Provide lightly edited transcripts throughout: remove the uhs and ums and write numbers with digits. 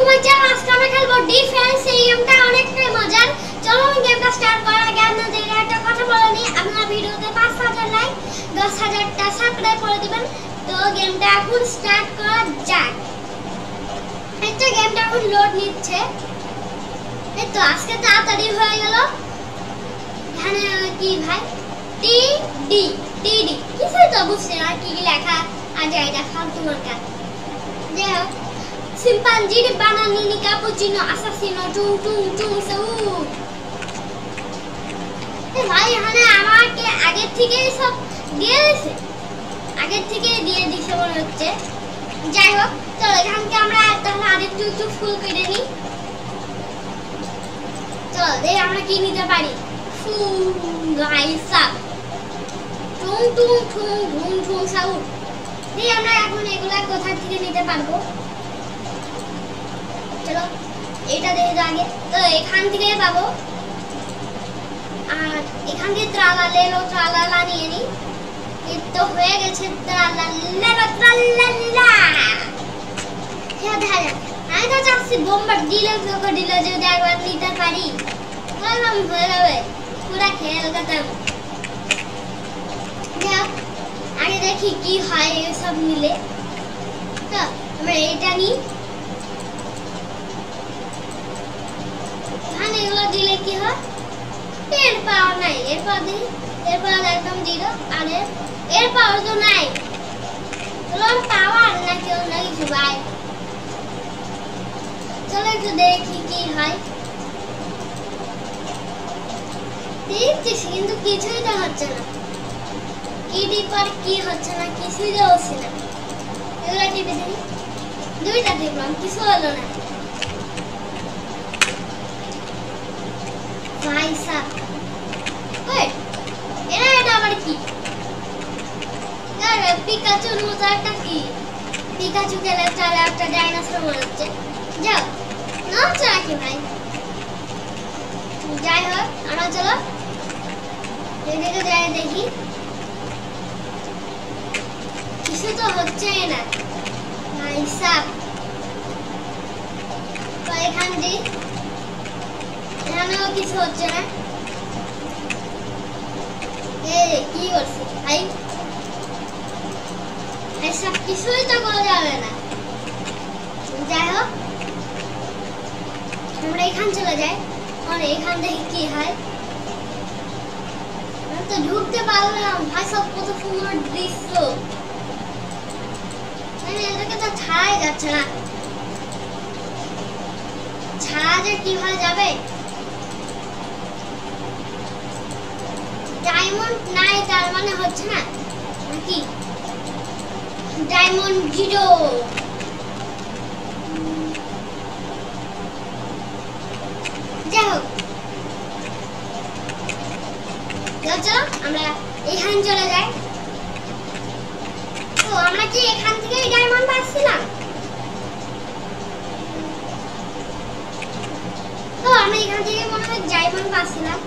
মজার, আজকে আমরা খেলবো ডিফেন্স। এই গেমটা অনেকটাই মজার। চলো আমি গেমটা স্টার্ট করার আগে আপনাদের একটা কথা বলে নিই, আপনারা ভিডিওতে 5000 লাইক 10000টা সাবস্ক্রাইব করে দিবেন। তো গেমটা এখন স্টার্ট করা যাক। একটা গেমটা এখন লোড নিচ্ছে। এই তো আজকে তাড়াতাড়ি হয়ে গেল। এখানে কি ভাই টিডি টিডি কিছুই তো বুঝছি না কি লেখা। আজ এটা ফালতু মার্কা। দেখো চিম্পাঞ্জি বানানি ক্যাপুচিনো আসাসিনো টুং টুং টুং সাউট। এই ভাই এখানে আমাকে আগে থেকেই সব দিয়ে দিয়েছে, আগে থেকে দিয়ে দিছে মনে হচ্ছে। যাই হোক চলো এখানকে আমরা তাহলে আরেকটু একটু ফুল কেটে নিই। চলো দেখি আমরা কি নিতে পারি। ফুল গাইসা টুং টুং টুং টুং টুং সাউট। এই আমরা এখন এগুলা কোথা থেকে নিতে পারবো। চলো এটা দেখে আগে তো এখান থেকে পাবো। আর এখান থেকে ত্রালালেলো ত্রালালা নিয়ে নি। এই তো হয়ে গেছে ত্রালালেলো ত্রালালা। হ্যাঁ দেখা আমি তো চাচ্ছি বোম্বার দিলে ক্রোকোডিল যদি একবার নিতে পারি বললাম হয়ে যাবে, পুরা খেয়ে গেতাম। আগে দেখি কি হয় সব মিলে। তো আমরা এটা নিই। এখানে এগুলো দিলে কি হয়, এর পাওয়ার নাই। এরপর দিই, এরপর একদম জিরো। আর এর পাওয়ার তো নাই। তোর পাওয়ার না কেউ না কিছু ভাই। চলো একটু দেখি কি হয়। দেখছিস কিন্তু কিছুই তো হচ্ছে না। কি ডিপার কি হচ্ছে না, কিছুই তো হচ্ছে না। এগুলো টিপে দিই, দুইটা টিপলাম কিছু হলো না। ভাইসা ওয়েট এটা আবার কি? আরে পিকাচুর মতো একটা কি, পিকাচু খেলে তাহলে একটা ডাইনোসর মনে হচ্ছে। যাও নামছে নাকি ভাই। যাই হোক আমরা চলো এদিকে যাই দেখি। কিছু তো হচ্ছে না ভাই সাপ। তো এখান দিয়ে এখানেও কিছু হচ্ছে না। কি করছে ভাই, এসব কিছুই তো করা যাবে না। যাই হোক আমরা এখান চলে যাই। আর এখান থেকে কি হয় তো ঢুকতে পারলাম ভাই। সব কত সুন্দর দৃশ্য, এটাকে তো ছাড়াই যাচ্ছে না। ছাড়া যে কিভাবে যাবে। ডায়মন্ড নাই তার মানে হচ্ছে না নাকি? Diamond zero. যাই হোক চলো আমরা এখানে চলে যাই। তো আমরা কি এখান থেকে ডায়মন্ড পাচ্ছিলাম? তো আমরা এখান থেকে মনে হয় ডায়মন্ড পাচ্ছিলাম।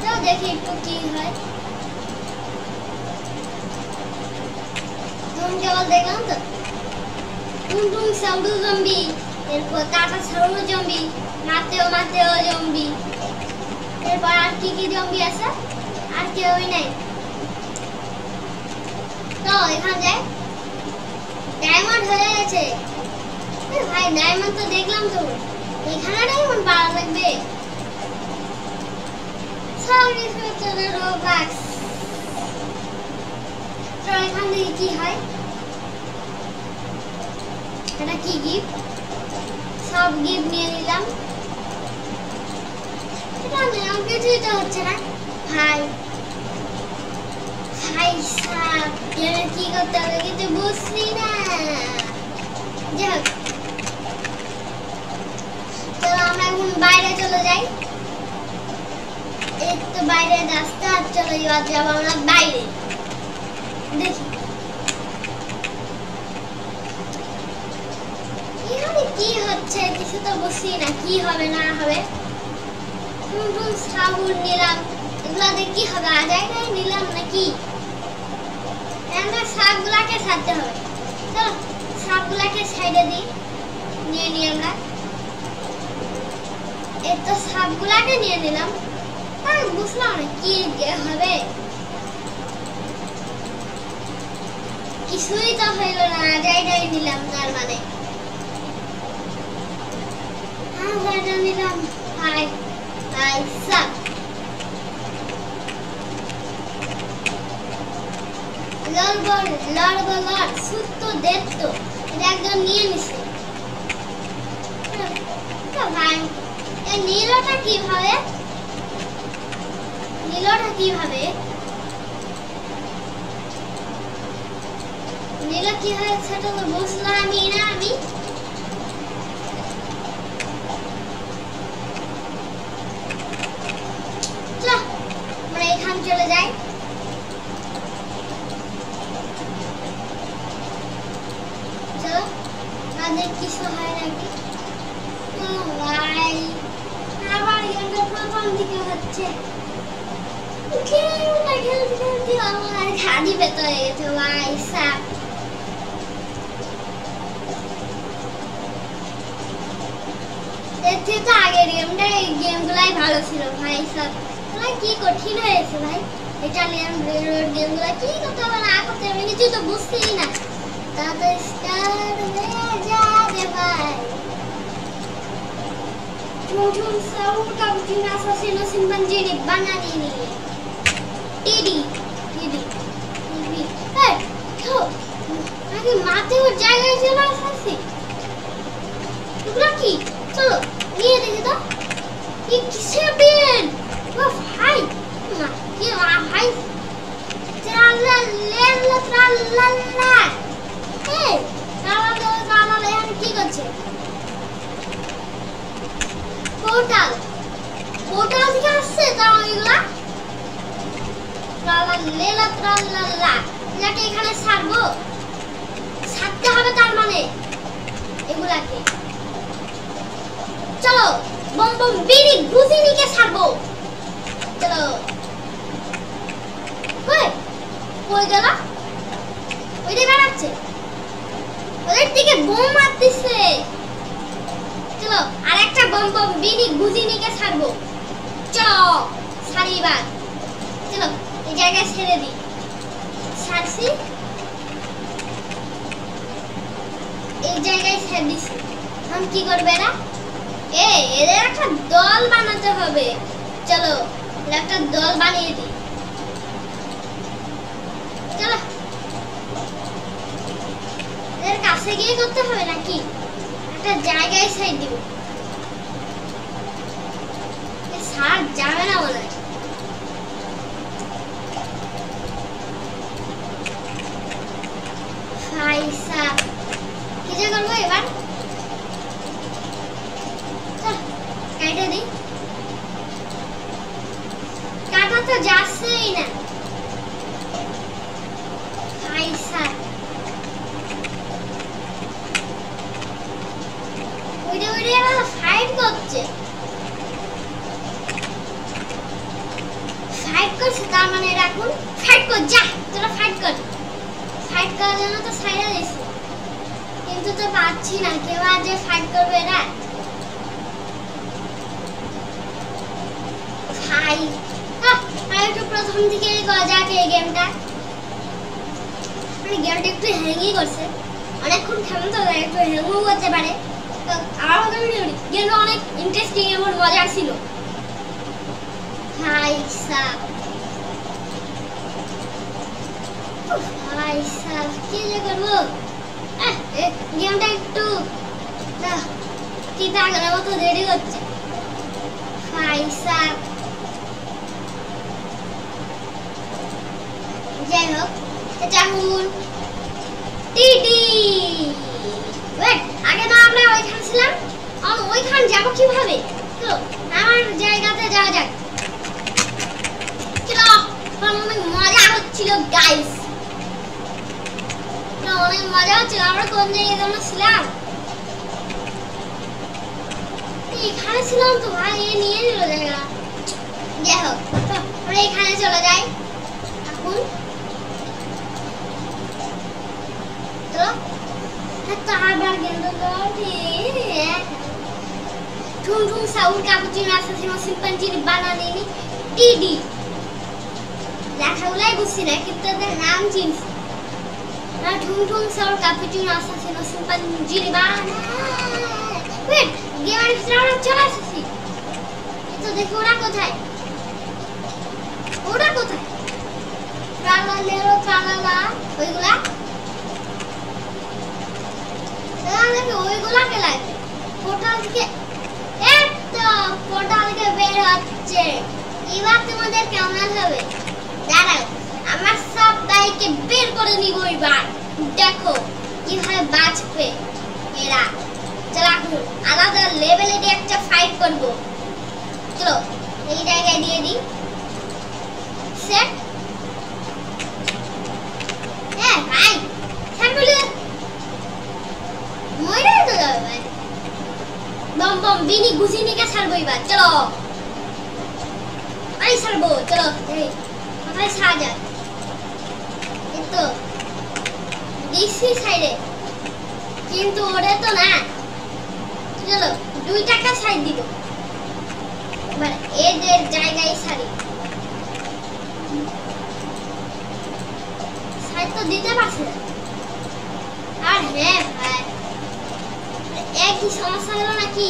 তো দেখি একটু কি হয়। কেবল দেখলাম তো টুং টুং সাউডু জম্বি, এরপর টাটা সাউডু জম্বি, মাতেও মাতেও জম্বি। এরপর আর কি কি জম্বি আছে আর কেউই নাই। তো এখানে যাই। ডায়মন্ড হয়ে গেছে ভাই। ডায়মন্ড তো দেখলাম তো, এখানে ডায়মন্ড পাওয়া লাগবে। সরি ফেটে রোবাক্স। তো এখান থেকে কি হয়, এটা কি গিফট? সব গিফট নিয়ে নিলাম। এটা নিলাম কিছুই তো হচ্ছে না ভাই। ভাই সাপ এখানে কি করতে হবে কিছু বুঝছি না। যাই হোক তো আমরা এখন বাইরে চলে যাই। এই তো বাইরে রাস্তা চলে যাবো আমরা বাইরে। দেখি এখানে কি হচ্ছে কিছু তো বুঝছি না, কি হবে না হবে। সাবুন নিলাম, এগুলা দিয়ে কি হবে? আজাই নাই নিলাম নাকি? সাপগুলাকে ছাড়তে হবে। চলো সাপগুলাকে সাইডে দিই। নিয়ে নিই আমরা। এই তো সবগুলাকে নিয়ে নিলাম। তাই বুঝলাম না কি হবে, কিছুই তো হইল না। যাই নিলাম, তার মানে যাই নিলাম। হাই হাই সাব লড় সুত্ত দেখত এটা একদম নিয়ে নিছে। ভাই এই নীলটা কিভাবে নীল কি হয় সেটা তো বুঝলাম না আমি। আমরা এখান চলে যাই। চলো আমাদের কিছু হয় নাকি। ভাই আবার গেমটা প্রথম দিকে হচ্ছে। খেলতে আমার খাদি পেতে হয়ে গেছে ভাই সাপ। এর থেকে তো আগের গেমগুলাই ভালো ছিল ভাই সাপ। কি কঠিন হয়েছে ভাই ইটালিয়ান রেলরোড গেমগুলো। কি করতে হবে না করতে হবে কিছু তো বুঝতেই না। তাতে স্টার্ট হয়ে যাবে ভাই। Trojan Saul Captain Assassino Simpanjini Bananini Didi Hey তো আগে মাঠে ওর জায়গায় চলে আসছে। এগুলো কি? চলো নিয়ে দেখি তো কি কিসের বিন। ও ভাই কি ভাই ট্রালালা এই ট্রালালা এখন কি করছে? পোর্টাল থেকে আসছে তাও এগুলা ট্রালালা এটাকে এখানে ছাড়তে হবে তার মানে এগুলাকে। চলো বম বিড়ি গুজিনিকে ছাড়বো। চলো কই গেল? ওইটা বেড়াচ্ছে, ওদের দিকে বোম মারতেছে। চলো আর একটা বম বিড়ি গুজিনিকে ছাড়বো। চলো ছাড়িবার। চলো এই জায়গায় ছেড়ে দিই। ছাড়ছি, এই জায়গায় ছেড়ে দিছি। এখন কি করবে এরা? এদের একটা দল বানাতে হবে। চলো একটা দল বানিয়ে দিই। চলো এদের কাছে গিয়ে করতে হবে নাকি? একটা জায়গায় সাইড দিব। সার যাবে না মনে হয়। কি যে করবো এবার? কাটা দিই। কাটা তো যাচ্ছেই না। ফাইট করছে, তার মানে এখন ফাইট কর। যা তোরা ফাইট করার জন্য তো সাইডা দিয়েছি, কিন্তু তো পাচ্ছি না কেউ আর যে ফাইট করবে এরা। ভাই একটু প্রথম দিকে করা যাক এই গেমটা। গেমটা একটু হ্যাংই করছে, অনেকক্ষণ খেলতে তো একটু হ্যাংও করতে পারে। তো আমার মতো গেমটা অনেক ইন্টারেস্টিং এবং মজার ছিল। ভাই সাব কি যে করবো? গেমটা একটু কি পাগলের মতো দেরি হচ্ছে। ভাই সাব যাই হোক, এটা এখন টিডি। আগে না আমরা ওইখানে ছিলাম, ওইখানে যাবো কিভাবে? তো আমার জায়গাতে যাওয়া যাক। চলো অনেক মজা হচ্ছিল গাইস, অনেক মজা হচ্ছিল। আমরা কোন জায়গায় যেন ছিলাম? এখানে ছিলাম তো ভাই, নিয়ে নিল জায়গা। যাই হোক আমরা এখানে চলে যাই এখন। চলো আবার গেল ঠুং ঠুং সাউন্ড ক্যাপুচিনো অ্যাসাসিনো চিম্পাঞ্জিনি বানানিনি টিডি লেখাগুলাই বুঝছি না কিন্তু তাদের নাম চিনছি না ঠুং ঠুং সাউন্ড ক্যাপুচিনো অ্যাসাসিনো চিম্পাঞ্জিনি বানানি ওয়েট গেমের ভিতরে আমরা চলে এসেছি তো দেখো ওরা কোথায় ট্রালালেরো ট্রালালা ওইগুলা ওইগুলাকে লাগবে পোর্টাল থেকে পোর্টাল থেকে বের হচ্ছে এবার তোমাদের কেমন হবে দাঁড়াও আমার সব বাইকে বের করে নিব এবার দেখো কিভাবে বাঁচবে এরা চলো এখন আলাদা লেভেলে একটা ফাইট করব চলো এই জায়গায় দিয়ে দিই সেট ভাই সামনে মরে তো যাবে ভাই বম বম বিনি গুজিনিকে ছাড়বো এবার চলো আই ছাড়বো চলো এই কোথায় সাজা এই তো ডিসি সাইডে কিন্তু ওরে তো না চলো 2 টাকা সাইড দিব এবার এই যে জায়গায় সারি সাইড তো দিতে পারছে না আর হ্যাঁ ভাই একই সমস্যা হলো নাকি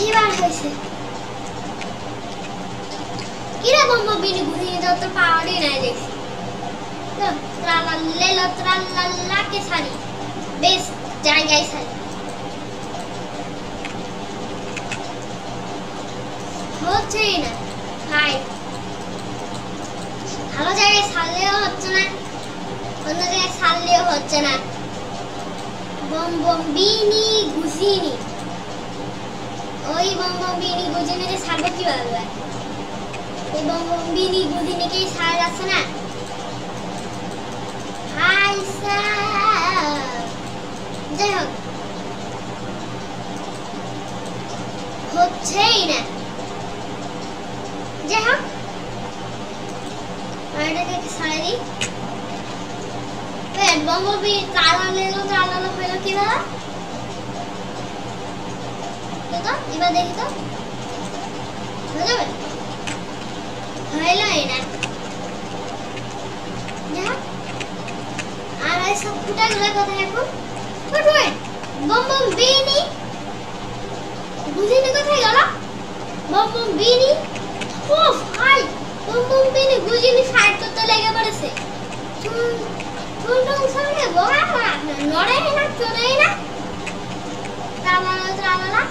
এবার হয়েছে কিরা বম্ব বিনি ঘুরিয়ে দাও তো পাওয়ারই নাই দেখছি তো ট্রালাল্লেলা ট্রালাল্লাকে সারি বেশ জায়গায় সারি হচ্ছেই না ভাই ভালো জায়গায় সারলেও হচ্ছে না অন্য জায়গায় সারলেও হচ্ছে না বম বম বিনি গুজিনি ওই বম বম বিনি গুজিনিকে সারবো কিভাবে ওই বম বম বিনি গুজিনিকে সারা যাচ্ছে না হাই স্যার যাই হোক হচ্ছেই না যাই হোক এটাকে সারা দিই বম্ববি ট্রালালেলো ট্রালালো হলো কিভাবে তো এবার দেখি তো হয়ে যাবে হইলই না আর এই সব ফুটাগুলো কোথায় এখন ফুটুই বম বম বিনি বুঝিনি কোথায় গেল বম বম বিনি ও ভাই বম বম বিনি বুঝিনি ফাইট করতে লেগে পড়েছে টুনটুন সামনে বড়া নড়ে না চলে না ট্রালালা ট্রালালা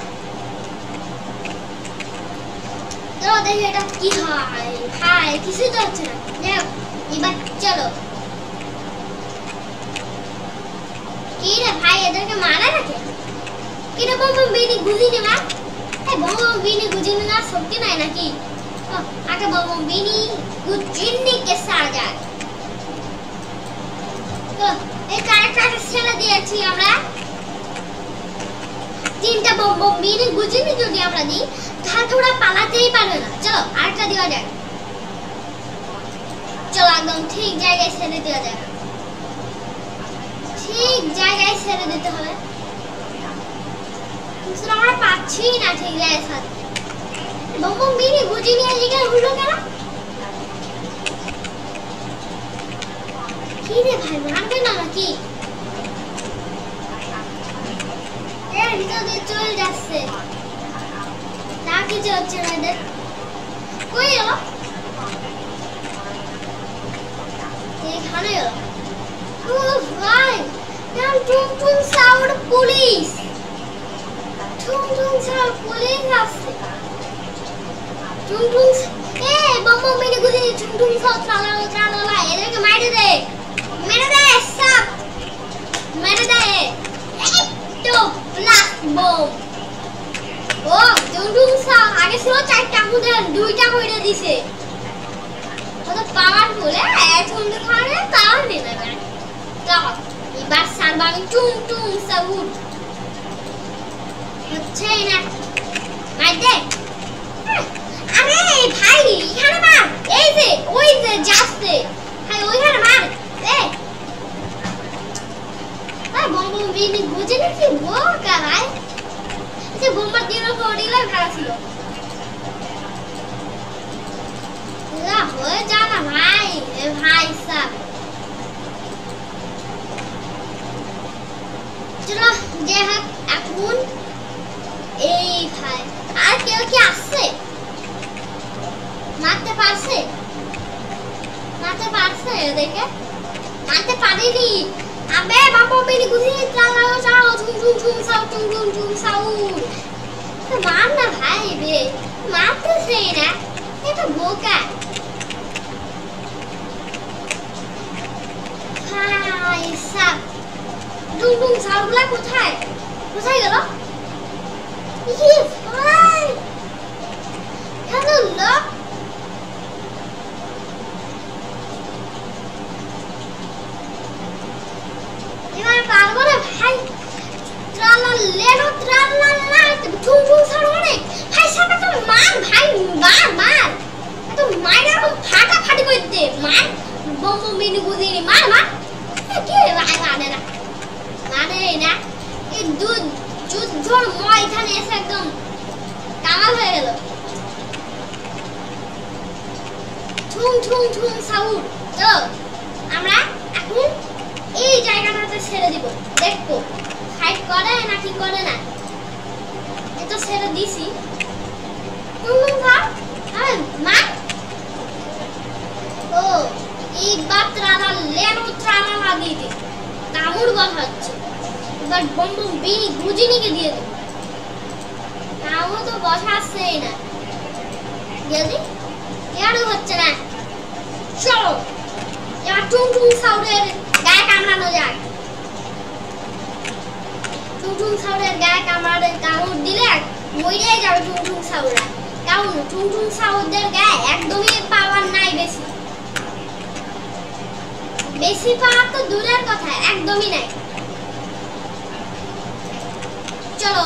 তো দেখি এটা কি হয় ভাই কিছুই তো হচ্ছে না যাও এবার চলো কি রে ভাই এদেরকে মারা রাখে কিরে বম বম বিনি গুজিনি না এই বম বম বিনি গুজিনি না শক্তি নাই নাকি আগে বম বম বিনি গুজিনি কে সারা যায় তো এই ক্যারেক্টারটা ছেড়ে দিয়েছি আমরা 3টা বম বম বিনি গুজিনি যদি আমরা দিই তাহলে ওরা পালাতেই পারবে না চলো আরেকটা দেওয়া যাক চলো একদম ঠিক জায়গায় ছেড়ে দেওয়া যাক ঠিক জায়গায় ছেড়ে দিতে হবে কিন্তু আমরা পাচ্ছি না ঠিক জায়গায় সাথে বম বম বিনি গুজিনি এদিকে হলো কেন কি রে ভাই মারবে না নাকি এর ভিতর দিয়ে চলে যাচ্ছে তা কিছু হচ্ছে না এদের কই গেল এখানে গেল ও ভাই নাম টুং টুং সাউন্ড পুলিশ টুং টুং সাউন্ড পুলিশ আসছে টুং টুং এ বম বম মেরে গুলি টুং টুং সাউন্ড ট্রালালা ট্রালালা এদেরকে মাইরে দে সব মেরে দে এই তো ব্লাস্ট বম ও টুং টুং সাউন্ড আগে ছিল 4টা মধ্যে 2টা কইরা দিছে কত পাওয়ারফুল এখন তো খারে তাও নেই না চল এবার সারবানি টুং টুং সাউন্ড হচ্ছে না মাইতে আরে ভাই এখানে মার এই যে ওই যে যাচ্ছে ভাই ওইখানে মার এ বম বম বিনি গুজে নাকি বোকা ভাই আচ্ছা বোমার দিনও পড়িলে ভালো ছিল না হয়ে যা না ভাই এ ভাই সাব চলো যে হাত এখন এই ভাই আর কেউ কি আসছে মারতে পারছে দেখে মারতে পারিনি আবে বাবা মেরে গুছি চালাও চালাও ঝুম ঝুম ঝুম সাউ ঝুম ঝুম ঝুম সাউ তো মার না ভাই বে মারতে সেই না এটা বোকা ভাই সাব ঝুম ঝুম সাউগুলা কোথায় গেল ইয়ে ভাই হ্যালো লোক পারবো না ভাই ট্রালা লেডো ট্রালা লাইট ঝুম ঝুম সার অনেক ভাই সাথে তো মার ভাই মার এত মাইরা ফাটাফাটি করে দে মার বম বম মিনি গুদিনি মার কি ভাই মানে না এই যুদ্ধর ময়দানে এসে একদম কামাল হয়ে গেল ঝুম ঝুম ঝুম সাউন্ড তো আমরা এখন এই জায়গাটাতে ছেড়ে দিব দেখো ফাইট করে নাকি করে না এটা ছেড়ে দিছি মা ও এই বাতরালা লেনো ত্রালা লাগিয়ে দি কামড় বসাচ্ছে এবার বম বম বিনি গুজিনিকে দিয়ে দেব তাও তো বসাচ্ছেই না যদি ইয়ারও হচ্ছে না চলো এবার টুং টুং সাউন্ডের গায়ে কামড়ানো যায় টুং সাউন্ডের গায়ে কামড় দিলে মরে যাবে টুং সাউন্ড কারণ টুং সাউন্ডের গায়ে একদমই পাওয়ার নাই বেশি পাওয়ার তো দূরের কথা একদমই নাই চলো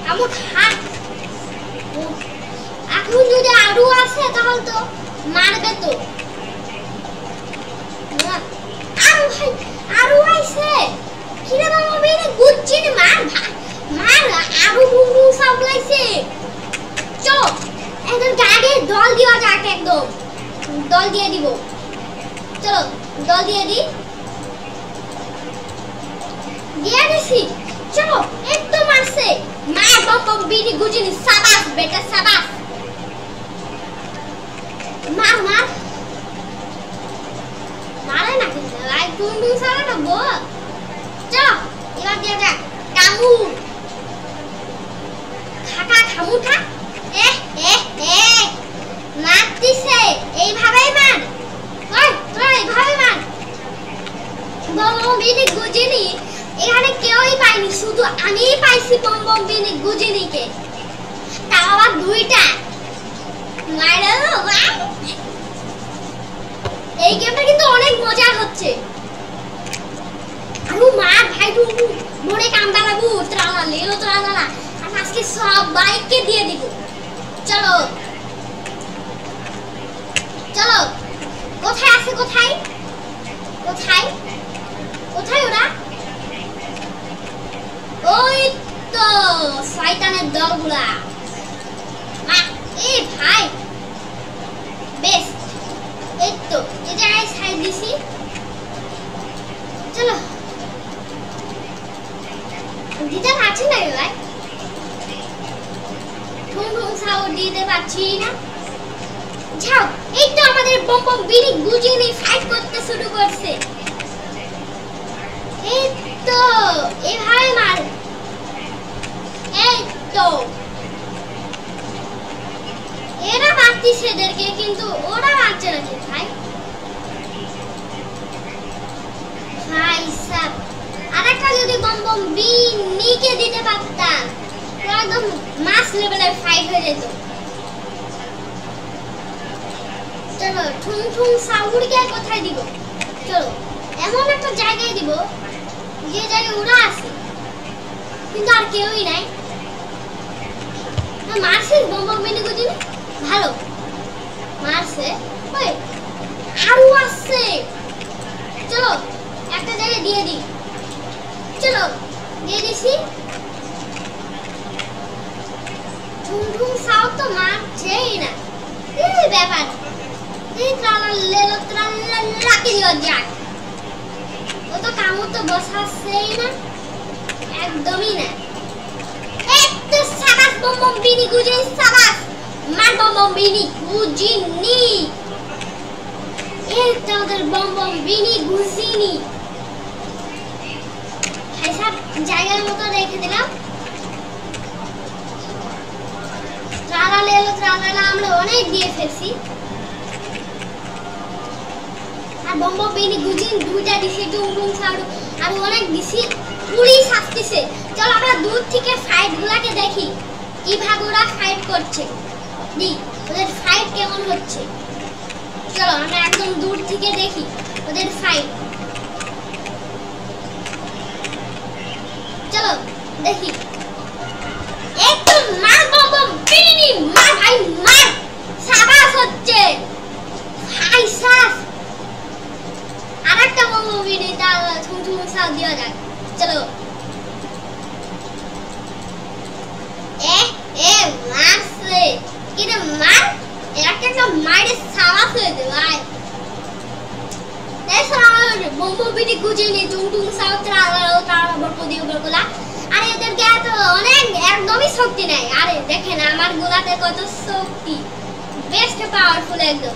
কামড় হাত এখন যদি আরো আসে তাহলে তো মারবে তো আরো আইছে কিরে বাবা বেরে গুচ্ছি না মার আরো বুবু সাউন্ড লাইছে চলো একদম গাড়ি দল দিও যাক একদম দল দিয়ে দিব চলো দল দিয়ে দিছি চলো একদম আসছে মার বম বিনি গুজিনি সাবাস বেটা সাবাস মার মারে না কিন্তু ভাই টুং সারা না গো চল এবার দিয়া যাক কামু খামু খা মারতিছে এইভাবেই মার তুই এইভাবে মার বম বিনি গুজিনি এখানে কেউই পাইনি শুধু আমিই পাইছি বম বিনি গুজিনিকে তাও আবার দুইটা মারো ভাই এই গেমটা কিন্তু অনেক মজা হচ্ছে আরো মার ভাই টুকু মনে কামড়া লাগু ত্রালা লেলো ত্রালা আর আজকে সব বাইককে দিয়ে দিব চলো কোথায় আছে কোথায় ওরা ওই তো শয়তানের দলগুলা এই ভাই বেশ এই তো এই জায়গায় সাইড দিছি চলো দিতে পারছি না রে ভাই ঠুং সাউন্ড দিতে পারছি না যাও এই তো আমাদের বম বম বিনি গুজিনি ফাইট করতে শুরু করছে এই তো এভাবে মার এই তো এরা মারতিছে এদেরকে কিন্তু ওরা মারছে না ভাই সাব আরেকটা যদি বম বম বিনিকে দিতে পারতাম একদম মাস লেভেলের ফাইট হয়ে যেত চলো ঠুং সাউন্ডকে কোথায় দিব চলো এমন একটা জায়গায় দিব যে জায়গায় ওরা আছে কিন্তু আর কেউই নাই মারছে বম বম বিনি গুজিনি ভালো মারছে ওই আরো আসছে চলো দিয়ে দিই। চলো দিয়ে দিছি। ঝুমঝুম সাউ তো মারছেই না, কি ব্যাপার? এই লেলো রাখি দিও যাক, ও তো কামড় তো বসাচ্ছেই না, একদমই না। একটু সাবাস বম বিনি গুজিনি, সাবাস মার বম বিনি গুজিনি, এইটা ওদের বম বিনি গুজিনি। সব জায়গার মতো রেখে দিলাম। ট্রালা লেলো ট্রালা আমরা অনেক দিয়ে ফেলছি, আর বম বিনি গুজিন দুইটা দিছি, টুমটুম সাউন্ড আর অনেক দিছি। পুলিশ আসতেছে, চল আমরা দূর থেকে ফাইট গুলাকে দেখি কিভাবে ওরা ফাইট করছে, দি ওদের ফাইট কেমন হচ্ছে। চলো আমরা একদম দূর থেকে দেখি ওদের ফাইট। চলো দেখি। একটু মার বম বিনি, মার ভাই মার, সাবাস হচ্ছে ভাই সাস। আরেকটা বম বিনি তার ঝুমঝুম সাউ দেওয়া যাক। চলো মারছে কিরে মার, একটা মারে সাবাস হয়েছে ভাই। বম বিনি গুজিনি টুমটুম সাউ তারা বরপদি বরগুলা। আরে এদেরকে এত অনেক একদমই শক্তি নাই। আরে দেখেন আমার গোলাতে কত শক্তি, বেস্ট পাওয়ারফুল একদম।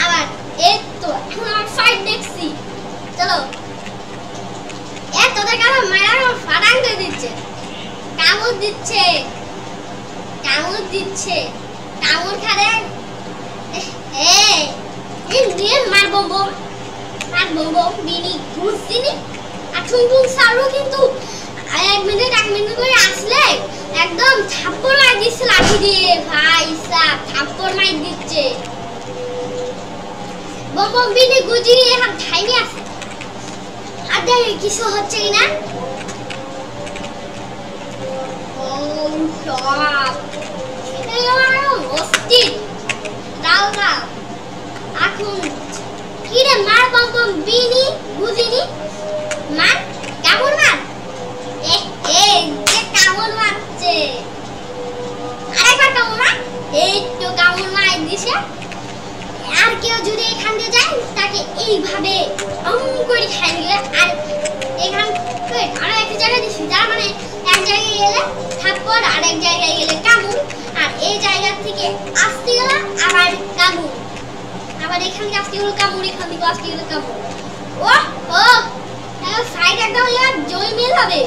আবার এই তো এখন আমার ফাইট দেখছি। চলো তোদের কাছে মায়ের ফাটাং দিয়ে দিচ্ছে, কামড় দিচ্ছে, কামড় দিচ্ছে, কামড় খারে। মার বম বিনি ঘুরছিনি। আর টুমটুম সাউরও কিন্তু 1 মিনিট করে আসলে একদম থাপ্পড় মার দিচ্ছে লাঠি দিয়ে, ভাই সাহ থাপ্পড় মার দিচ্ছে। বম বিনি গুজি এখন ঠাইনি আছে, আর দেখে কিছু হচ্ছে কিনা। ও সব অস্থির দাও দাও। এখন কিরে মার বম বিনি গুজিনি, মার কামড় মার। যে কামড় মারছে, আরেকবার কামড় মার। এই তো কামড় মার দিছে। আর কেউ যদি এখান দিয়ে যায় তাকে এইভাবে করে খাই দিলে। আর এখান আরো একটা জায়গায় দিচ্ছি, যার মানে এক জায়গায় গেলে থাপ্পড়, আর এক জায়গায় গেলে কামড়, আর এই জায়গা থেকে আসতে গেলে আবার কামড়, আবার এখান থেকে আসতে গেলে কামড়, এখান থেকে আসতে গেলে কামড়। ও সাইড একদম জয় মিল হবে।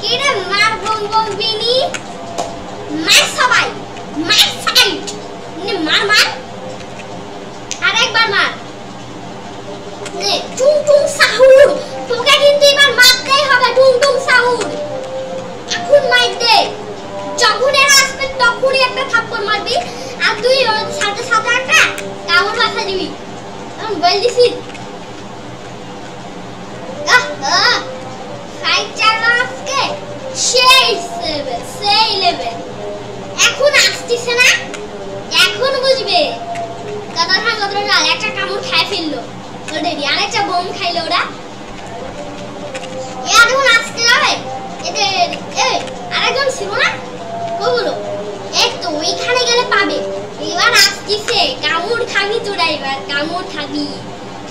কিরে মার বম বিনি, মার সবাই মার সাইড, মার মার আরেকবার মার। টুমটুম সাউর তোকে কিন্তু এবার মারতেই হবে। টুমটুম সাউর এখন মার দে, যখন এরা আসবে তখনই একটা থাপ্পড় মারবি, আর তুই সাথে সাথে একটা কামড় বাসা দিবি। আমি বল দিছি ফাইট চালা আজকে সেই লেভেল। এখন আসতিছে না, এখন বুঝবে। একটা কামড় খায় ফেললো অলরেডি, আরেকটা বোম খাইলো ওরা। এখন আসতে যাবে এদের। আরেকজন ছিল না ওগুলো, এই তো ওইখানে গেলে পাবে। এবার আসতিছে, কামড় খাবি তোরা, এবার কামড় খাবি,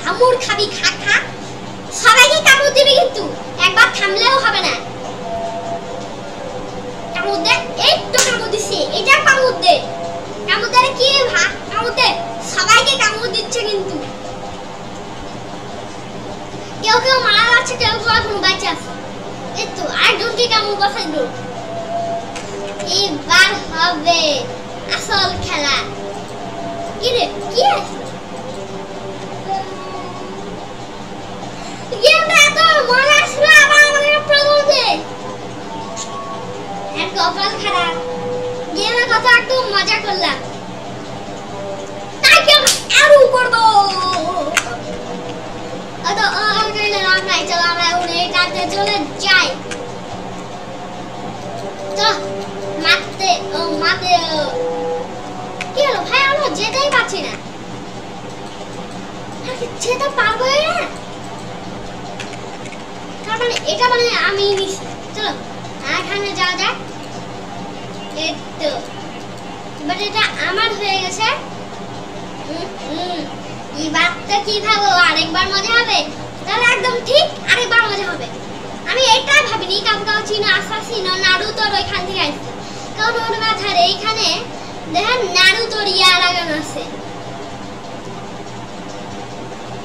কামড় খাবি, খা খা। সবাইকে কামড় দিবি কিন্তু একবার থামলেও হবে না। কামড় দে, এই তো কামড় দিছে, এটা কামড় দে, কামড় দে কি ভা, কামড় দে। সবাইকে কামড় দিচ্ছে কিন্তু, কেউ কেউ মারা যাচ্ছে, কেউ কেউ এখন বাঁচে আছে। এই তো আরেকজনকে কামড় বসাই দিল। এবার হবে আসল খেলা। কি রে কি আছে গেমটা? এত মজা ছিল, আবার আমাদের প্রবলেম দে। এক কপাল খারাপ, গেমের কথা একটু মজা করলাম, তাই কি আরো করবো। চলো আমরা উড়ে চলে যাই। চলো মারতে কি হলো ভাই? আমরা যেতেই পারছি না। যেতে পারবো না, তার মানে এটা মানে আমি নিছি। চলো এখানে যাওয়া যাক। এই তো এবার এটা আমার হয়ে গেছে। এবার তো কি ভাবো আরেকবার মজা হবে? তাহলে একদম ঠিক আরেকবার মজা হবে। আমি এটা ভাবিনি কাপুচিনো আসাসিনো নারুতোর ওইখান থেকে আসছে, কারণ ওর মাথার এইখানে দেখেন নারুতোর ইয়া লাগানো আছে।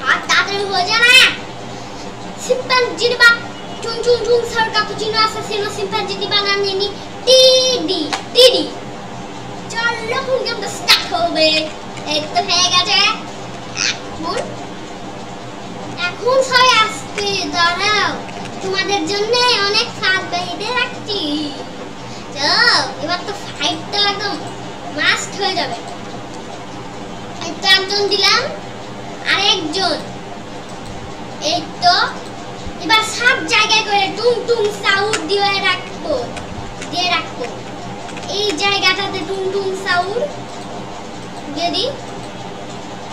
আর তাদের বোঝা না শিম্পাঞ্জি বা চুং চুং চুং স্যার কাপুচিনো আসাসিনো শিম্পাঞ্জি বানানি টিডি টিডি। চলো এখন গেমটা স্টার্ট হবে। এই তো হয়ে গেছে। এখন সবাই আসতে দাঁড়াও, তোমাদের জন্য অনেক স্বাদ বেঁধে রাখছি। চলো এবার তো ফাইটটা একদম মাস্ট হয়ে যাবে। এই তো একজন দিলাম, আরেকজন। এই তো এবার সব জায়গায় করে টুং টুং সাউন্ড দিয়ে রাখবো। এই জায়গাটাতে টুং টুং সাউন্ড দিয়ে দিই।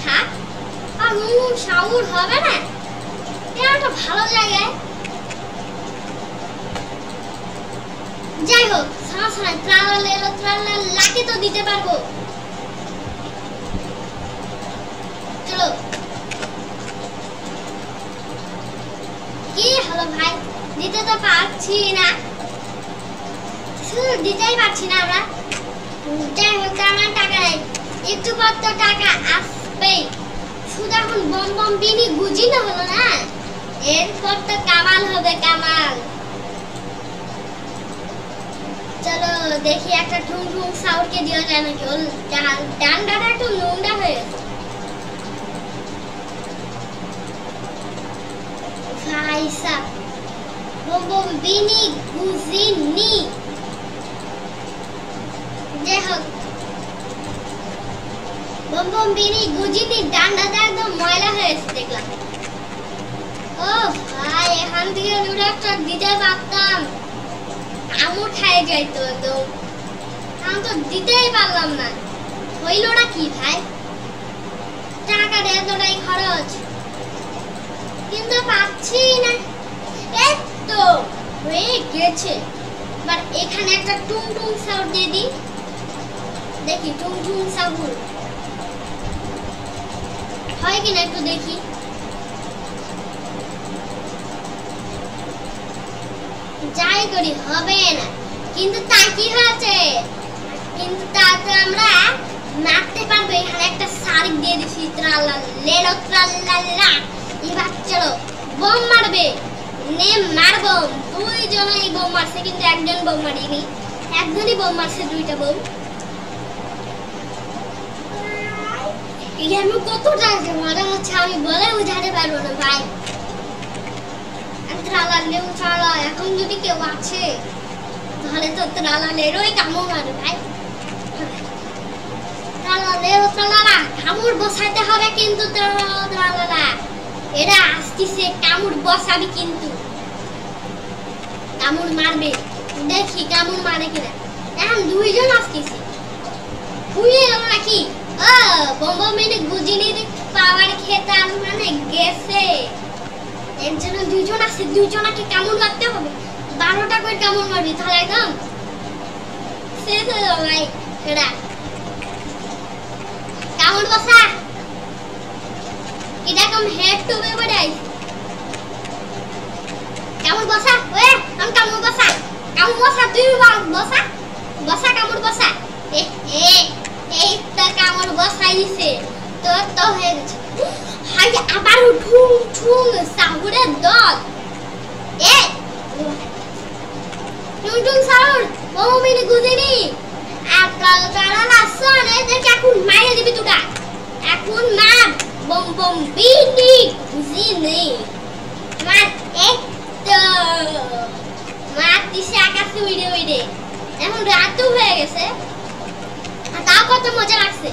থাক, আর সাউন্ড হবে না, এটা একটা ভালো জায়গায়। যাই হোক সমস্যা নাই, ট্রালাকে তো দিতে পারবো। চলো কি হলো ভাই, দিতে তো পারছি না, দিতেই পারছি না আমরা। যাই হোক আমার টাকা নেই, একটু পর তো টাকা আসবেই। শুধু এখন বম বম বিনি গুজি না হলো না, এরপর তো কামাল হবে কামাল। চলো দেখি একটা ঠুং ঠুং সাউন্ডকে দেওয়া যায় নাকি। ওর ডান্ডাটা একটু নোংরা হয়ে গেছে ভাই সাব। বম বম বিনি গুজিনি। যাই হোক বম বম বিনি গুজিনি ডান্ডাটা একদম ময়লা হয়ে গেছে দেখলাম। ও ভাই এখান থেকে একটা দিতে পারতাম, কামড় খাই যাইতো একদম। আমি তো দিতেই পারলাম না। হইলটা কি ভাই, টাকা এতটাই খরচ, কিন্তু পাচ্ছি না। এই তো হয়ে গেছে। এবার এখানে একটা টুং টুং সাউন্ড দিয়ে দিই, দেখি টুং টুং সাউন্ড হয় কিনা একটু দেখি। যাই করি হবে না, কিন্তু তা কি হয়েছে, কিন্তু তা তো আমরা মারতে পারবো। এখানে একটা শাড়ি দিয়ে দিছি, ত্রালালেলো ত্রালালা। এবার চলো বোম মারবে, নে মারবো। দুইজনই বোম মারছে, কিন্তু একজন বোম মারিনি, একজনই বোম মারছে দুইটা বোম। আমি কত জায়গা মজা হচ্ছে আমি বলে বুঝাতে পারবো না ভাই। এখন যদি কেউ আছে তাহলে তো ত্রালালেরই কামড় মারে ভাই। কামড় বসাইতে হবে কিন্তু এরা আসতেছে, কামড় বসাবি কিন্তু কামড় মারবে। দেখি কামড় মারে কিনা। এখন দুইজন আসতেছে, ভুলে গেল নাকি? ও বম মিনি গুজিনির পাওয়ার খেতে মানে গেছে। একজন দুইজন আছে, দুইজনকে কামড় মারতে হবে। 12টা করে কামড় মারবি তাহলে একদম শেষ হয়ে যাবে ভাই। এরা কামড় বসা এরকম হেড টু বেবড়াই কামড় বসা। ওয়ে আমি কামড় বসা, কামড় বসা, তুই বসা বসা, কামড় বসা। এই তো কামড় বসাইছে, তোর তো হয়ে গেছে। হাই আবার ঠুং ঠুং সাউন্ডের দল। এ ঠুং ঠুং সাউন্ড বম মিনি গুজিনি। আপনার কারণা শোন, এদেরকে এখন মাইরে দিবি তোরা, এখন মার। বম বম বিনি গুজিনি মার। এক তো মার দিছে আকাশে উড়ে উড়ে। এখন রাতও হয়ে গেছে, তাও কত মজা লাগছে।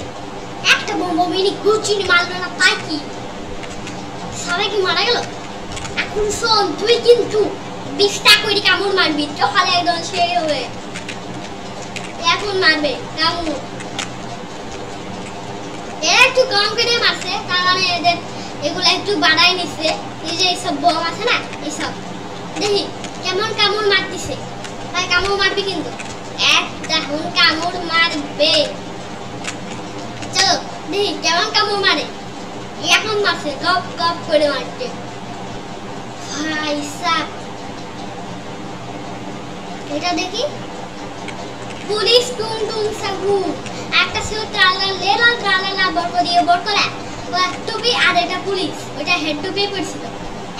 একটা বম মিনি গুজিনি মারলো না তাই কি সবাই কি মারা গেল? এখন শোন, তুই কিন্তু 20টা করে কামড় মারবি, তাহলে একদম সেই হবে। এখন মারবে কামড়, এরা একটু কম করে মারছে, কারণ এদের এগুলা একটু বাড়াই নিছে। এই যে এইসব বম আছে না, এইসব দেখি কেমন কামড় মারতেছে। ভাই কামড় মারবি কিন্তু, একটা হুন কামড় মারবে। চলো দেখি কেমন কামড় মারে। এখন মারছে, গপ গপ করে মারছে। ভাই সাব, এটা দেখি পুলিশ টুম টুম সাহু, একটা ছিল ট্রালা লেলা ট্রালা বরকো দিয়ে বরকরা, ও টুপি, আর এটা পুলিশ, ওটা হেড টুপি পড়ছিল।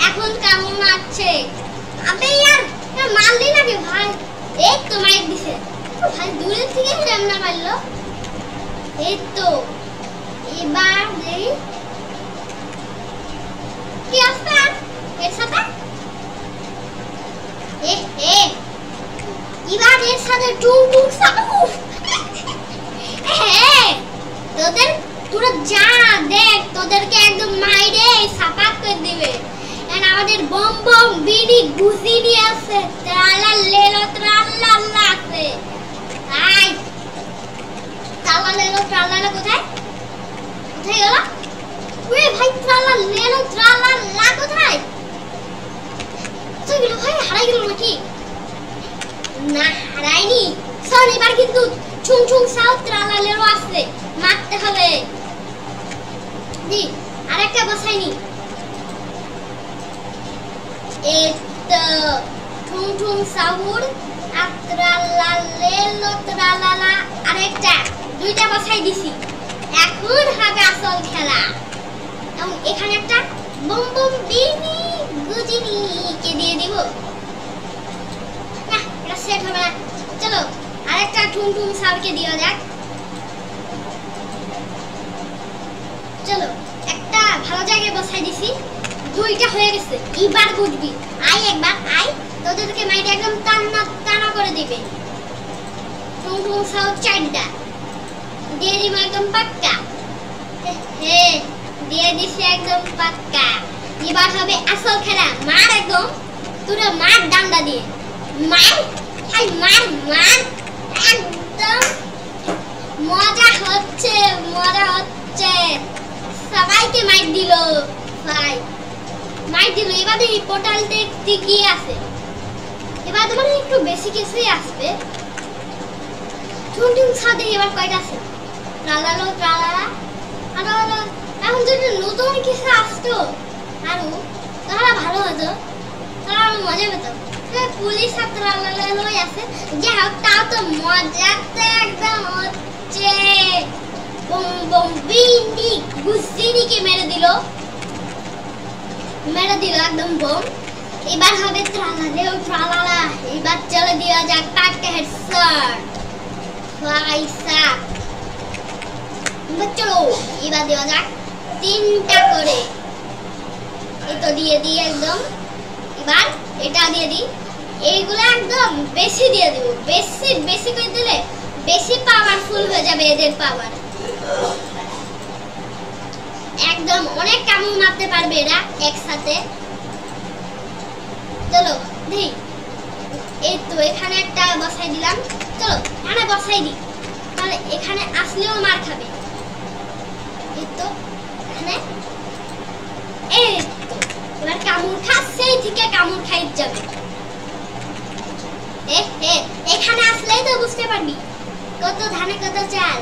এখন কামড় মারছে। আবে ইয়ার মারলি নাকি ভাই? এই তো মাইক দিছে ভাই, দূরে থেকে কেমন মারলো। এই তো এবার দেখি কি আসছে এর সাথে। এবার এর সাথে টুম টুম সাহু। তোদের পুরো যা দেখ, তোদেরকে একদম মাইরে সাপাত করে দিবে। এন্ড আমাদের বম বম বিড়ি গুজি নিয়ে আছে, ট্রালা লেলো ট্রালা আছে। আই ট্রালা লেলো ট্রালা কোথায় কোথায় গেল? ওরে ভাই ট্রালা লেলো ট্রালা কোথায় চলে গেল? ভাই হারাই গেল নাকি? না হারাইনি। শোন, এবার কিন্তু ছুং ছুং সাউ ট্রালা লেলো আসছে, মারতে হবে। দি আরেকটা বসাইনি। এই তো ঠুং ঠুং সাহুর আর ট্রালা লেলো ট্রালা, আরেকটা দুইটা বসাই দিছি। এখন হবে আসল খেলা। এবং এখানে একটা বম বম বিনি গুজিনি কে দিয়ে দিব না, এটা সেট হবে না। চলো আরেকটা ঠুং ঠুং সাউকে দেওয়া যাক। চলো একটা ভালো জায়গায় বসাই দিছি, দুইটা হয়ে গেছে। এবার বুঝবি, আই একবার আই, তোদেরকে মাইরে একদম টানা টানা করে দিবে। টুং টুং সাউ চারটা দিয়ে দিব একদম পাক্কা। হে দিয়ে দিছি একদম পাক্কা। এবার হবে আসল খেলা। মার একদম, তোরা মার ডান্ডা দিয়ে মার, আই মার মার, একদম মজা হচ্ছে মজা হচ্ছে। সবাইকে মাইর দিল ভাই, মাইর দিল। এবার এই পোর্টালতে কি আছে, এবার তোমার একটু বেশি কিছুই আসবে। টুং সাথে এবার কয়টা আছে? ট্রালালো ট্রালালা। আর এখন যদি নতুন কিছু আসতো আরো, তাহলে ভালো হতো, তাহলে আমি মজা পেতাম। পুলিশ আর ট্রালালোই আছে, যাই হোক তাও তো মজাতে একদম হচ্ছে। বম বম বিনি গুজিনিকে মেরে দিল একদম বম। এবার হবে ট্রালালো ট্রালালা। এবার চলে দেওয়া যাক পাক্কা হেডশট। পয়সা চলো এবার দেওয়া যাক তিনটা করে। এই তো দিয়ে দিই একদম। এবার এটা দিয়ে দিই, এইগুলো একদম বেশি দিয়ে দেব। বেশি বেশি করে দিলে বেশি পাওয়ারফুল হয়ে যাবে এদের পাওয়ার। একদম অনেক কামড় মারতে পারবে এরা একসাথে। চলো দেখি। এই তো এখানে একটা বসাই দিলাম। চলো এখানে বসাই দিই, তাহলে এখানে আসলেও মার খাবে। এই তো এখানে, এই তো এবার কামড় খাচ্ছেই থেকে কামড় খাই যাবে। এখানে আসলেই তো বুঝতে পারবি কত ধানে কত চাল।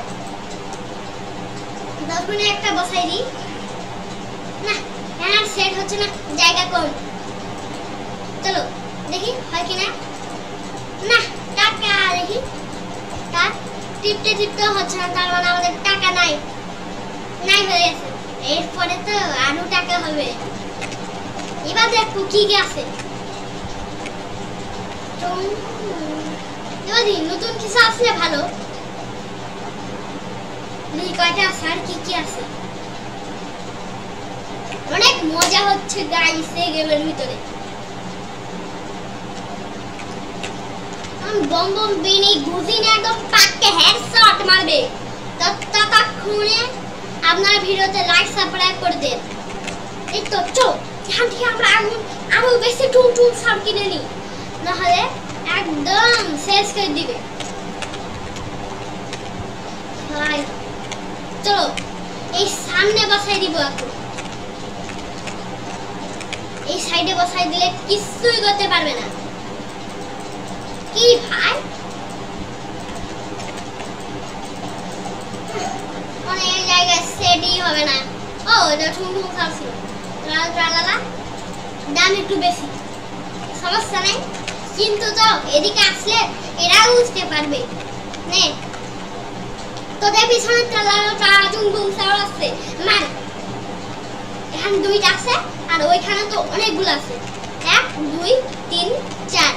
দর্পণে একটা বসাই দিই। না এখানে সেট হচ্ছে না, জায়গা কম। চলো দেখি হয় কিনা। না টাকা দেখি, টিপতে টিপতে হচ্ছে না, তার মানে আমাদের টাকা নাই হয়ে গেছে। এরপরে তো আরো টাকা হবে। এবার দেখো কি কি আছে। এবার নতুন কিছু আসলে ভালো। দেখি কয়টা আছে আর কি কি আছে। অনেক মজা হচ্ছে গাইস এই গেমের ভিতরে। বম বম বিনি গুজিনি একদম পাক্কা হেডশট মারবে। ততক্ষণে আপনার ভিডিওতে লাইক সাবস্ক্রাইব করে দেন। এই তো চলো এখান থেকে আমরা আরো বেশি টুম টুম সাপ কিনে নিই, নাহলে একদম শেষ করে দিবে ভাই। চলো এই সামনে বসাই দিব এখন। এই সাইডে বসাই দিলে কিছুই করতে পারবে না। কি ভাই মানে এই জায়গায় সেটই হবে না। ও এটা ঠুং ঠুং খাচ্ছিল ট্রালালা দাম একটু বেশি, সমস্যা নাই, কিন্তু তো এদিকে আসলে এরা বুঝতে পারবে নে তোদের পিছনে ট্রালালা ঠুং ঠুং সাউন্ড আসছে মার। এখানে দুইটা আছে আর ওইখানে তো অনেকগুলো আছে, 1 2 3 4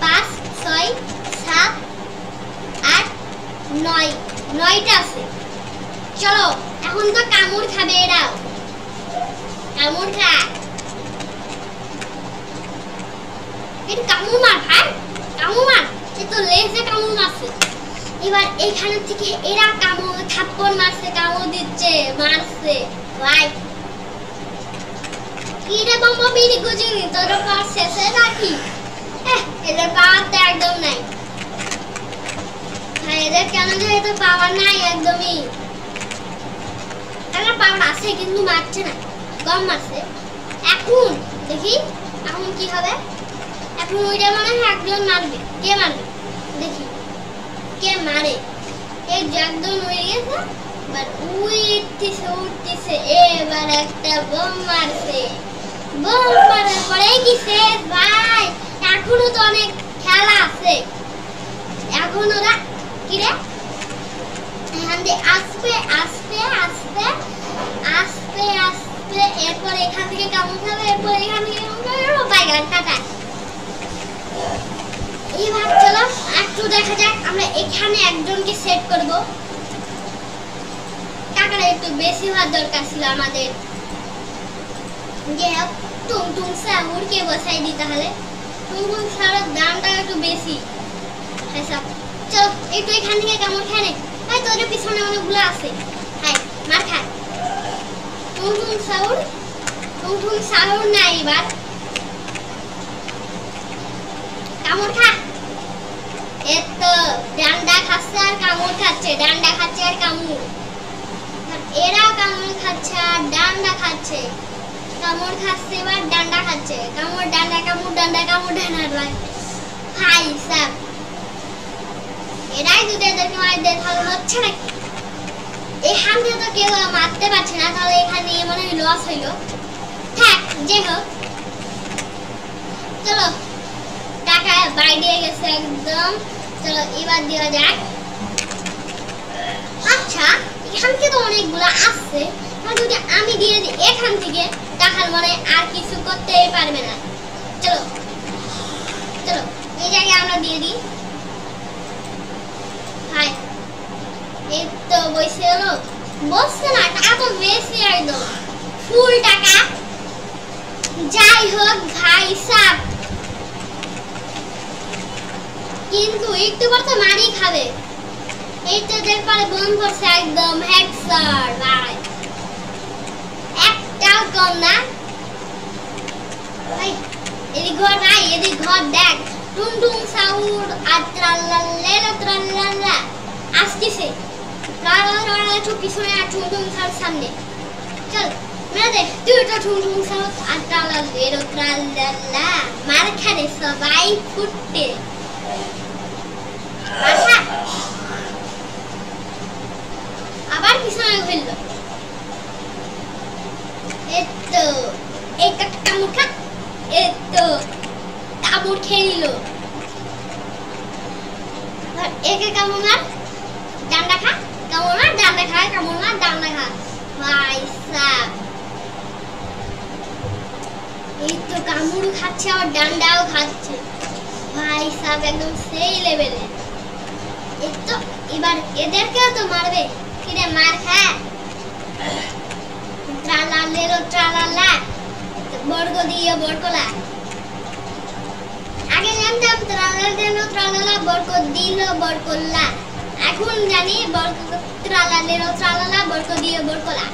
5 6 7 8 9 9টা আছে। চলো এখন তো কামড় খাবে এরা, কামড় খা, এটা কামড় মার ভাই, কামড় মার, এ তো লেজে কামড় মারছে। এবার এখানে থেকে এরা কামড় থাপ্পড় মারছে, কামড় দিচ্ছে, মারছে ভাই। কি রে বাবা বিড়ি গুজিনি তোর পাশ শেষে রাখি, এদের পাওয়ার তো একদম নাই ভাই, এদের কেন যে এত পাওয়ার নাই একদমই। এদের পাওয়ার আছে কিন্তু মারছে না, কম মারছে। এখন দেখি এখন কি হবে, এখন ওইটা মনে হয় একজন মারবে, কে মারবে দেখি কে মারে। এই যে একদম উড়ে গেছে, এবার উঠতেছে উঠতেছে, এবার একটা বোম মারছে, বোম মারার পরে কি শেষ ভাই, এখনো তো অনেক খেলা আছে। এখন ওরা কি রে এখান দিয়ে আসবে আসবে আসবে আসবে আসবে, এরপর এখান থেকে কামড় খাবে, এরপর এখান থেকে বাইগান কাটা। এবার চলো একটু দেখা যাক, আমরা এখানে একজনকে সেট করব। টাকাটা একটু বেশি হওয়ার দরকার ছিল আমাদের, যে টুং টুং সাউরকে বসাই দিই, তাহলে টুং টুং সাউরের দামটা একটু বেশি। হ্যাঁ চলো একটু এখান থেকে কামড় খায় নে ভাই, তোদের পিছনে অনেকগুলো আছে, হাই মার খা। টুং টুং সাউর না, এবার কামড় খা। এতো ডান্ডা খাচ্ছে আর কামড় খাচ্ছে, ডান্ডা খাচ্ছে আর কামড়, এরা কামড় খাচ্ছে আর ডান্ডা খাচ্ছে, কামড় খাচ্ছে এবার ডান্ডা খাচ্ছে, কামড় ডান্ডা কামড় ডান্ডা কামড় ডান্ডা ভাই ভাই সাব। এরাই যদি এদেরকে মারতে তাহলে হচ্ছে নাকি, এখান থেকে তো কেউ মারতে পারছে না, তাহলে এখানে মনে হয় লস হইল। থাক যে হোক, চলো টাকা বাইরে গেছে একদম। চলো এবার দেওয়া যাক। আচ্ছা এখান থেকে তো অনেকগুলো আসছে, যদি আমি দিয়ে দিই এখান থেকে, তাহলে মনে আর কিছু করতেই পারবে না। চলো চলো এই জায়গায় আমরা দিয়ে দিই ভাই। এই তো বসে হলো, বসছে না, টাকা তো বেশি একদম ফুল টাকা। যাই হোক ভাই সাব, কিন্তু একটু পর তো মারি খাবে। এই তো দেখ পরে বন্ধ করছে একদম হেডশট ভাই, একটাও কম না ভাই। এদিক ঘর ভাই, এদিক ঘর দেখ, টুং টুং সাউন্ড আর ট্রালালা ট্রালালা আসতেছে, ট্রালালা তো পিছনে আর টুং টুং সাউন্ড সামনে। চল মেরে দে তুই তো টুং টুং সাউন্ড আর ট্রালালা ট্রালালা, মার খারে সবাই ফুটতে আচ্ছা। আবার পিছনে ঘুরলো, এতো একটা কামড় খা, এতো কামড় খেয়ে নিল। একে কামড় মার ডান্ডা খা, কামড় মার ডান্ডা খা, কামড় মার ডান্ডা খা ভাই সাব। এই তো কামড় খাচ্ছে আর ডান্ডাও খাচ্ছে ভাই সাব, একদম সেই লেভেলে। এই তো এবার এদেরকেও তো মারবে, কিরে মার খা। ট্রালালেলো ট্রালালা, বর্গ দিয়ে বর্গলা। আগে জানতাম ট্রালালেলো ট্রালালা বর্গ দিল বর্গলা, এখন জানি বর্গ ট্রালালেলো ট্রালালা বর্গ দিয়ে বর্গলা।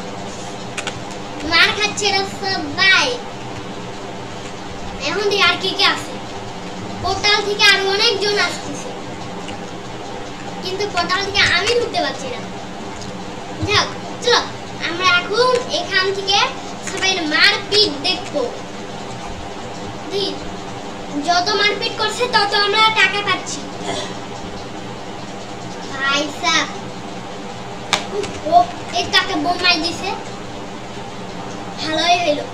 মার খাচ্ছে সবাই। এখন দিয়ে আর কি কি আছে, পোর্টাল থেকে আরো অনেকজন আসতেছে, কিন্তু পোর্টাল থেকে আমি ঢুকতে পারছি না। যাক চলো আমরা এখন এখান থেকে সবাই মার মারপিট দেখবো। যত মারপিট করছে তত আমরা টাকা পাচ্ছি। পয়সা ও এক টাকা বোম মাই দিছে, ভালোই হইলো।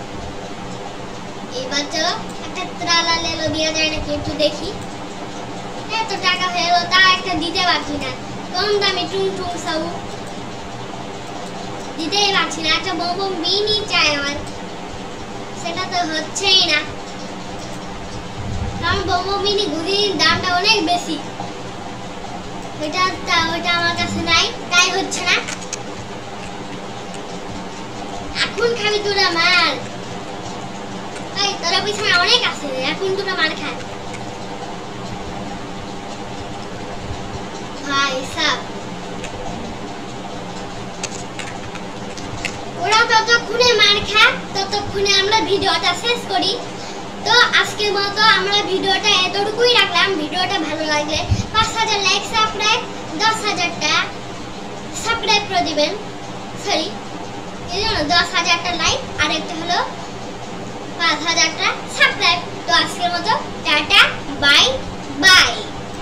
এবার চলো একটা ত্রালা লেলো দিয়া যায় নাকি একটু দেখি। এত টাকা হয়ে গেল তা একটা দিতে পারছি না, কম দামি টুং টুং সাউ দিতেই পারছি না। একটা বোম বোম মিনি চাই আমার, সেটা তো হচ্ছেই না, কারণ বোম বোম মিনি ঘুরির দামটা অনেক বেশি। ওইটা আমার কাছে নাই, তাই হচ্ছে না। এখন খাবি তোরা মার, তাই তোরা পিছনে অনেক আছে, এখন তোরা মার খায়। ভাই সাব ওরা ততক্ষণে মার খায়, ততক্ষণে আমরা ভিডিওটা শেষ করি। তো আজকের মতো আমরা ভিডিওটা এতটুকুই রাখলাম। ভিডিওটা ভালো লাগলে 5000 লাইক, সাবস্ক্রাইব, 10,000টা সাবস্ক্রাইব করে দিবেন। সরি, এই জন্য 10,000টা লাইক আর একটা হলো